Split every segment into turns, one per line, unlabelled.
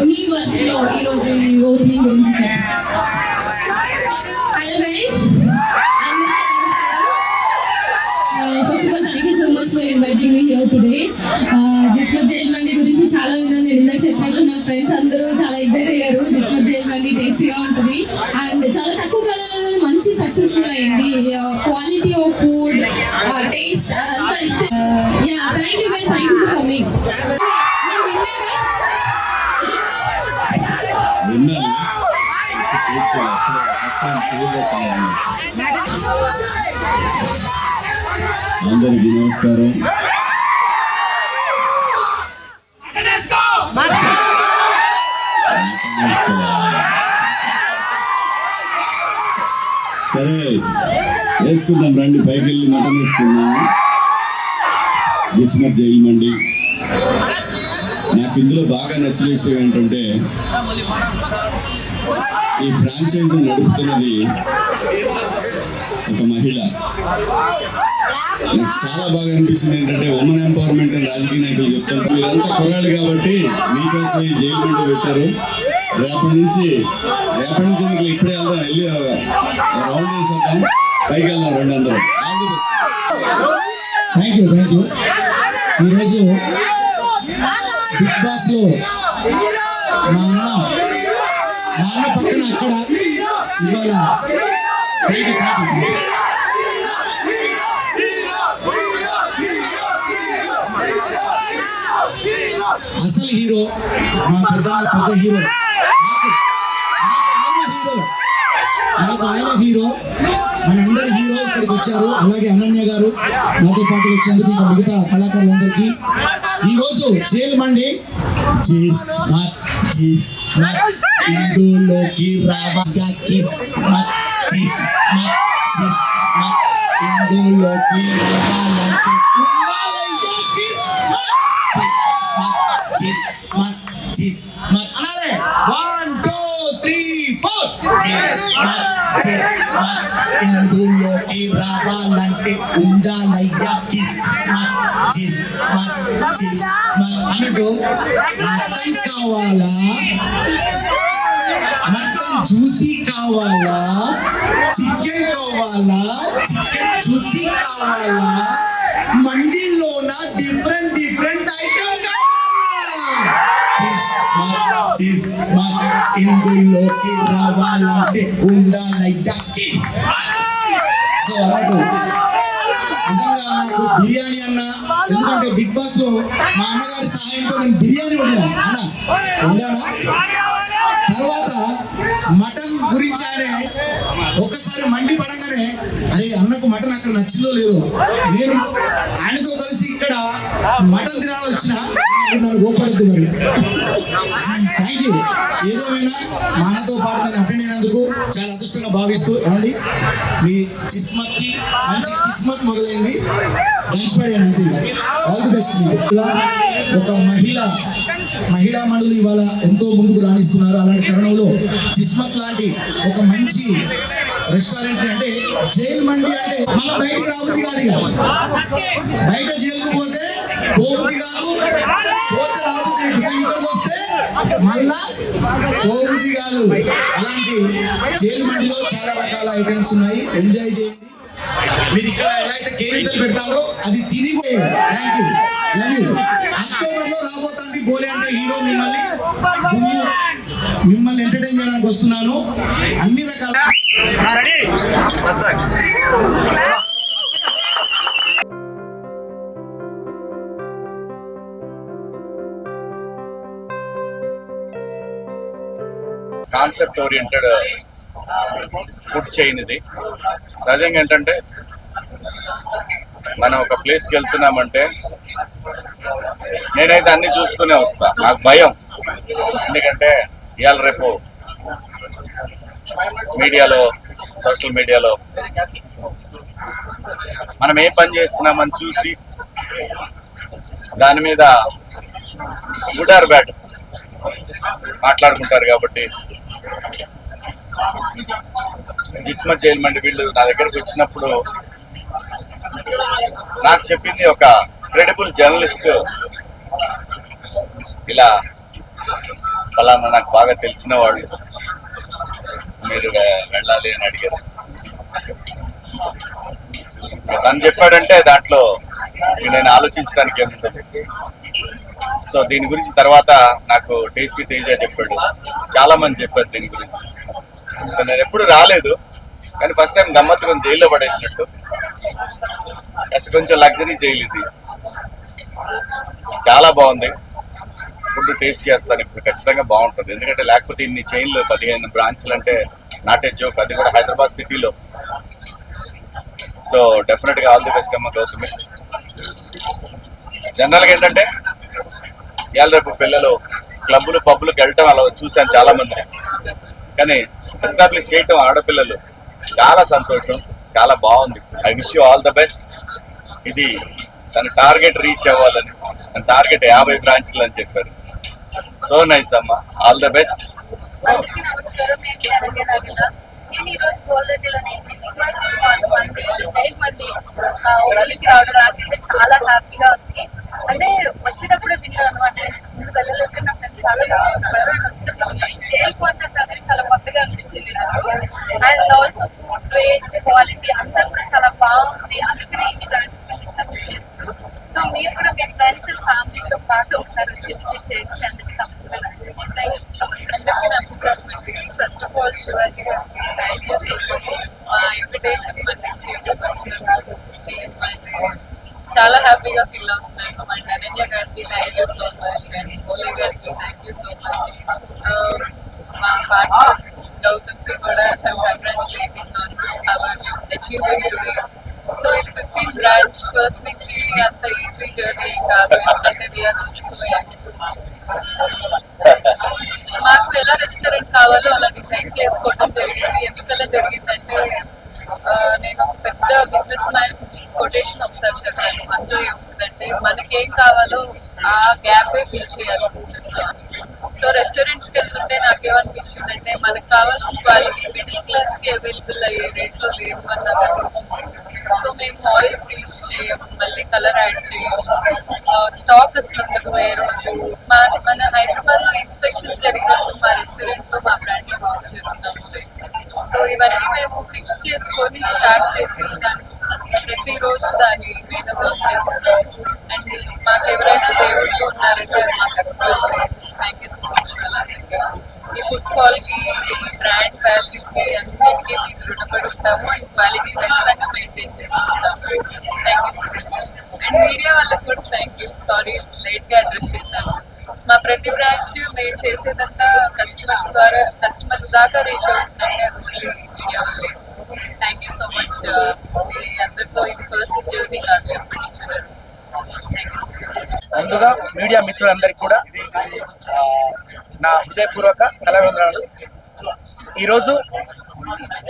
మీ వర్షన్లో ఈరోజు ఈ ఓపెనింగ్ గురించి చెప్పండి. Hello guys, first of all thank you so much for inviting me here today. Jismat jail mandi గురించి చాలా విన్నాను. నేను ఇందాక చెప్పినట్లు నా ఫ్రెండ్స్ అందరూ చాలా ఎగ్జైట్ అయ్యారు. జిస్మత్ జైల్ మండి టేస్టీగా ఉంటుంది అండ్ చాలా తక్కువ కాలంలో మంచి సక్సెస్ఫుల్ అయింది. క్వాలిటీ ఆఫ్ ఫుడ్, టేస్ట్ అంతా ఇస్తే thank you guys, thank you for coming.
అందరికీ నమస్కారం. సరే వేసుకుందాం రండి, పైకి వెళ్ళి మటన్ వేసుకుందాము. జిస్మత్ జైల్ మండి. నాకు ఇందులో బాగా నచ్చిన విషయం ఏంటంటే ఈ ఫ్రాంచైజీ నడుపుతున్నది ఒక మహిళ. నాకు చాలా బాగా అనిపించింది ఏంటంటే ఉమెన్ ఎంపవర్మెంట్ అని రాజకీయ నాయకులు చెప్తారు. మీరంతా కొరాడు కాబట్టి మీకోసం ఈ జైలు మండి పెట్టారు. రేపటి నుంచి మీకు ఇప్పుడే వెళ్దాం, వెళ్ళి రౌండ్ వేసేద్దాం, పైకి వెళ్దాం రండి అందరూ.
Thank you. ఈరోజు బిగ్ బాస్ లో మా అన్న పక్కన అక్కడ ఇవాళ థ్యాంక్ యూ. అసలు హీరో మా పెద్ద హీరో, నాకు ఆయన హీరో, మనందరి హీరో ఇక్కడికి వచ్చారు. అలాగే అనన్య గారు నాతో పాటు వచ్చేందుకు ఇంకా మిగతా కళాకారులందరికీ ఈరోజు జైలు మండి ఇందులోకి రావాలా కిస్మత్ ఇందులోకి రావాలంటే అనాలే 1 2 3 4 ఇందులోకి రావాలంటే ఉండాలయ్యా కిస్మత్ అన్నట్టు మటన్ కావాలా, మటన్ జ్యూసీ కావాలా, చికెన్ కావాలా, చికెన్ జ్యూసీ కావాలా, మండీలోన డిఫరెంట్ ఐటమ్స్ ఇందులోకి రావాలంటే ఉండాలయ్యా కిస్మత్. సో అన్నట్టు నిజంగా నాకు బిర్యానీ అన్న, ఎందుకంటే బిగ్ బాస్ లో మా అన్నగారి సహాయంతో నేను బిర్యానీ వండానా. తర్వాత మటన్ గురించి ఆయనే ఒక్కసారి మండి పడంగానే అరే అన్నకు మటన్ అక్కడ నచ్చిందో లేదో, నేను ఆయనతో కలిసి ఇక్కడ మటన్ తినాలని వచ్చిన నన్ను గోపడద్దు మరి. Thank you. ఏదేమైనా మా అన్నతో పాటు నేను అటెండ్ అయినందుకు చాలా అదృష్టంగా భావిస్తూ, ఏమండి మీ కిస్మత్కి మంచి కిస్మత్ మొదలైంది, దంచిపడేయండి అంతే. All the best. మీకు ఒక మహిళా మండలి ఇవాళ ఎంతో ముందుకు రాణిస్తున్నారు. అలాంటి తరుణంలో కిస్మత్ లాంటి ఒక మంచి రెస్టారెంట్ అంటే జైల్ మండి అంటే మనం బయటికి రాబుద్ది కాదు, బయట జైలుకు పోతే పోబుద్ది కాదు, పోతే రాబుద్ది, ఇక్కడికి వస్తే మళ్ళా పోబుద్ది కాదు. అలాంటి జైల్ మండిలో చాలా రకాల ఐటమ్స్ ఉన్నాయి, ఎంజాయ్ చేయండి. మీరు ఇక్కడ ఎలా అయితే కేరింతలు పెడతారో అది తిరిగి. Thank you, love you. October లో రాబోతుంది బోలే అంటే హీరో మిమ్మల్ని ఎంటర్టైన్ చేయడానికి వస్తున్నాను. అన్ని రకాల
కాన్సెప్ట్ ఓరియంటెడ్ ఫుడ్ చైన్ ఇది. సహజంగా ఏంటంటే మనం ఒక ప్లేస్కి వెళ్తున్నామంటే నేనైతే అన్ని చూసుకునే వస్తా. నాకు భయం, ఎందుకంటే ఇవాళ రేపు మీడియాలో, సోషల్ మీడియాలో మనం ఏ పని చేస్తున్నామని చూసి దాని మీద గుడ్ ఆర్ బ్యాడ్ మాట్లాడుకుంటారు. కాబట్టి జిస్మత్ జైల్ మండి వీళ్ళు నా దగ్గరికి వచ్చినప్పుడు నాకు చెప్పింది, ఒక క్రెడిబుల్ జర్నలిస్ట్ ఇలా ఫలానా నాకు బాగా తెలిసిన వాళ్ళు మీరు వెళ్ళాలి అని అడిగారు. తను చెప్పాడంటే దాంట్లో నేను ఆలోచించడానికి ఏముండదు. సో దీని గురించి తర్వాత నాకు టేస్టీ తేజ చెప్పాడు, చాలా మంది చెప్పారు దీని గురించి. సో నేను ఎప్పుడు రాలేదు, కానీ ఫస్ట్ టైం గమ్మత్తుగా జైల్లో పడేసినట్టు. అసలు కొంచెం లగ్జరీ జైలు ఇది, చాలా బాగుంది. ఫుడ్ టేస్ట్ చేస్తాను ఇప్పుడు, ఖచ్చితంగా బాగుంటుంది. ఎందుకంటే లేకపోతే ఇన్ని చైన్లు 15 బ్రాంచ్లు అంటే నాట్ ఏ జోక్, అది కూడా హైదరాబాద్ సిటీలో. సో డెఫినెట్గా ఆల్ ది బెస్ట్ అమ్మ గౌతమి. జనరల్గా ఏంటంటే ఇవాళ రేపు పిల్లలు క్లబ్బులు పబ్బులకు వెళ్ళటం అలా చూశాను చాలా మంది, కానీ ఎస్టాబ్లిష్ చేయటం ఆడపిల్లలు చాలా సంతోషం, చాలా బాగుంది. I wish you all the best. ఇది తన టార్గెట్ రీచ్ అవ్వాలని, తన టార్గెట్ 50 బ్రాంచ్లు అని చెప్పారు. సో నైస్ అమ్మ, ఆల్ ద బెస్ట్.
అందరికీ నమస్కారం. నేను అనన్య నాగల. నేను ఈరోజు గోల్డెన్లోని జైల్ మండి ఊరికి రావడం నాకైతే చాలా హ్యాపీగా ఉంది. అంటే వచ్చినప్పుడు విన్నాను, అంటే ముందు వెళ్ళలేక నా ఫ్రెండ్స్ చాలా తెలుసుకున్నారు. అండ్ వచ్చినప్పుడు జైల్ కాన్సెప్ట్ అనేది చాలా కొత్తగా అనిపించింది నాకు. And also food taste quality అంతా కూడా చాలా బాగుంది. అందుకని ఇన్ని బ్రాంచెస్ ఇష్టపడి చేస్తున్నాను. సో మీరు కూడా మీ ఫ్రెండ్స్ ఫ్యామిలీతో పాటు ఒకసారి వచ్చి విజిట్ చేయండి. అందరికీ తప్పకుండా నచ్చుతుంది. అందరికీ నమస్కారం అండి. ఫస్ట్ ఆఫ్ ఆల్ శివాజీ గారికి థ్యాంక్ యూ సో మచ్. మా ఇన్విటేషన్ మన్నించి ఎప్పుడు వచ్చినందుకు చాలా హ్యాపీగా ఫీల్ అవుతున్నాను. అండ్ అనన్య గారికి thank you so much. And Bhole గారికి థ్యాంక్ యూ సో మచ్. మా పార్ట్నర్ గౌతమ్కి కూడా congratulating on hour achievement today. So ఇది 15 బ్రాంచ్ ఫస్ట్ నుంచి అంత ఈజీ జర్నీ కాదు, ఎందుకంటే వీఆర్ సో యంగ్. మాకు ఎలా రెస్టారెంట్ కావాలో అలా డిజైన్ చేసుకోవడం జరిగింది. ఎందుకలా జరిగిందంటే నేను పెద్ద బిజినెస్ మ్యాన్ కొటేషన్ ఒకసారి చదివాను. అందులో ఏముంటుందంటే మనకేం కావాలో ఆ గ్యాపే ఫిల్ చేయాలి బిజినెస్ లో. సో రెస్టారెంట్స్కి వెళ్తుంటే నాకేమనిపించిందంటే మనకు కావాల్సిన క్వాలిటీ మిడిల్ క్లాస్ కి అవైలబుల్ అయ్యే రేట్లో లేదు అన్నది అనిపించింది. సో మేము ఆయిల్స్ యూజ్ చేయము, మళ్ళీ కలర్ యాడ్ చేయము, స్టాక్ అసలు ఉండదు ఏ రోజు. మన హైదరాబాద్ లో ఇన్స్పెక్షన్స్ జరిగినట్టు మా రెస్టారెంట్ లో మా బ్రాండ్ లో వర్క్ జరుగుతాము. సో ఇవన్నీ మేము ఫిక్స్ చేసుకొని స్టార్ట్ చేసి దాన్ని ప్రతిరోజు దాని మీద వర్క్ చేస్తున్నాం. అండ్ మాకు ఎవరైనా దేవుళ్ళు ఉన్నారంటే మా customers thank you so much. అలాగే ఈ ఫుడ్ ఫాల్కి, ఈ బ్రాండ్ వాల్యూకి అన్నిటికీ మీకు రుణపడి ఉంటాము. అండ్ క్వాలిటీ ఖచ్చితంగా మెయింటైన్ చేసుకుంటాము. Thank you so much. And media వాళ్ళకి కూడా థ్యాంక్ యూ. సారీ లేట్గా అడ్రస్ చేశాను. మా ప్రతి బ్రాంచ్ మేము చేసేదంతా కస్టమర్స్ దాకా రీచ్ అవుతుందంటే మీడియా వాళ్ళే. Thank you so much. మీ అందరితో ఇది ఫస్ట్ జర్నీ కాదు, ఎప్పటి నుంచో థ్యాంక్ యూ సో మచ్.
ముందుగా మీడియా మిత్రులందరికీ కూడా నా హృదయపూర్వక కళావందనాలు. ఈరోజు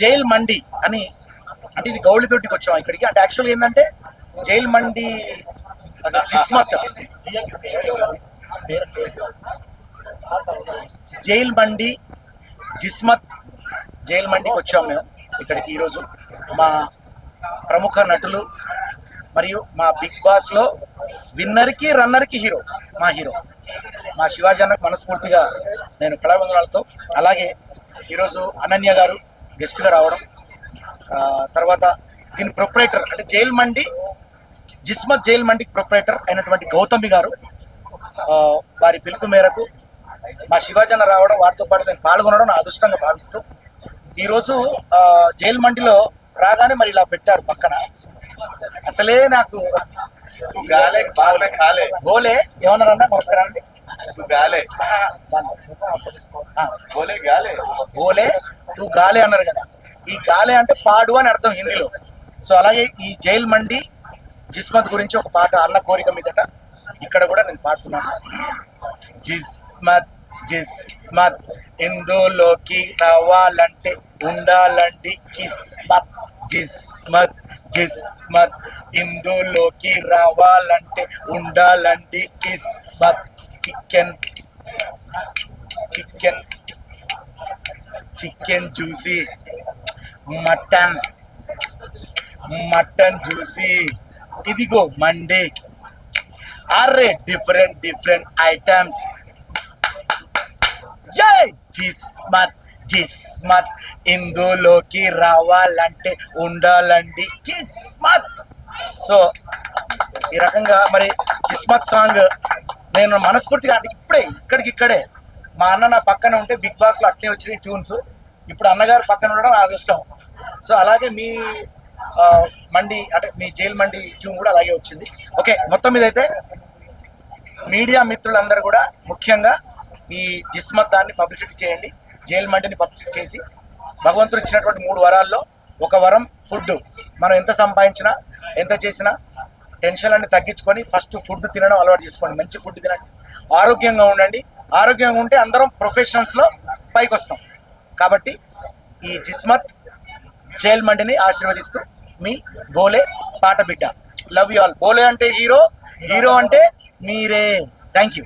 జైల్ మండి అని, అంటే ఇది గౌళితోటికి వచ్చాం ఇక్కడికి. అంటే యాక్చువల్గా ఏంటంటే జైల్ మండి జిస్మత్, జైల్ మండి జిస్మత్ జైల్ మండికి వచ్చాం మేము ఇక్కడికి ఈరోజు. మా ప్రముఖ నటులు మరియు మా బిగ్ బాస్లో విన్నర్కి రన్నర్కి హీరో మా శివాజీ అన్నకు మనస్ఫూర్తిగా నేను కళావందనాలతో, అలాగే ఈరోజు అనన్య గారు గెస్ట్గా రావడం, తర్వాత దీని ప్రొపరేటర్ అంటే జైల్ మండి జిస్మత్ జైల్ మండికి ప్రొపరేటర్ అయినటువంటి గౌతమి గారు వారి పిలుపు మేరకు మా శివాజీ అన్న రావడం, వారితో పాటు నేను పాల్గొనడం నా అదృష్టంగా భావిస్తూ ఈరోజు జైల్ మండిలో రాగానే మరి ఇలా పెట్టారు పక్కన. అసలే నాకు గోలే ఏమన్నారన్నా ఒకసారి అండి, గోలే తూ గాలే అన్నారు కదా. ఈ గాలే అంటే పాడు అని అర్థం హిందీలో. సో అలాగే ఈ జైల్ మండి జిస్మత్ గురించి ఒక పాట అన్న కోరిక మీదట ఇక్కడ కూడా నేను పాడుతున్నాను. జిస్మత్ జిస్మత్ ఇందులోకి రావాలంటే ఉండాలండి కిస్మత్. జిస్మత్ జిస్మత్ ఇందులోకి రావాలంటే ఉండాలండి కిస్మత్. Chicken chicken chicken juicy, mutton mutton juicy, ఇదిగో మండే. అరే డిఫరెంట్ ఐటమ్స్ జిస్మత్ జిస్మత్ ఇందులోకి రావాలంటే ఉండాలండి కిస్మత్. సో ఈ రకంగా మరి జిస్మత్ సాంగ్ నేను మనస్ఫూర్తిగా అంటే ఇక్కడే మా అన్న నా పక్కన ఉంటే బిగ్ బాస్లో అట్లే వచ్చినాయి ట్యూన్స్. ఇప్పుడు అన్నగారు పక్కన ఉండడం నా అదృష్టం. సో అలాగే మీ మండి అంటే మీ జైల్ మండి ట్యూన్ కూడా అలాగే వచ్చింది. ఓకే, మొత్తం మీద అయితే మీడియా మిత్రులందరూ కూడా ముఖ్యంగా ఈ జిస్మత్ దాన్ని పబ్లిసిటీ చేయండి, జైల్ మండిని పబ్లిసిటీ చేసి భగవంతుడు ఇచ్చినటువంటి 3 వరాల్లో ఒక వరం ఫుడ్. మనం ఎంత సంపాదించినా ఎంత చేసినా టెన్షన్ అన్ని తగ్గించుకొని ఫస్ట్ ఫుడ్ తినడం అలవాటు చేసుకోండి. మంచి ఫుడ్ తినండి, ఆరోగ్యంగా ఉండండి. ఆరోగ్యంగా ఉంటే అందరం ప్రొఫెషనల్స్లో పైకి వస్తాం. కాబట్టి ఈ జిస్మత్ జైల్ మండిని ఆశీర్వదిస్తూ మీ బోలే పాట బిడ్డ. Love you all. బోలే అంటే హీరో, హీరో అంటే మీరే. Thank you.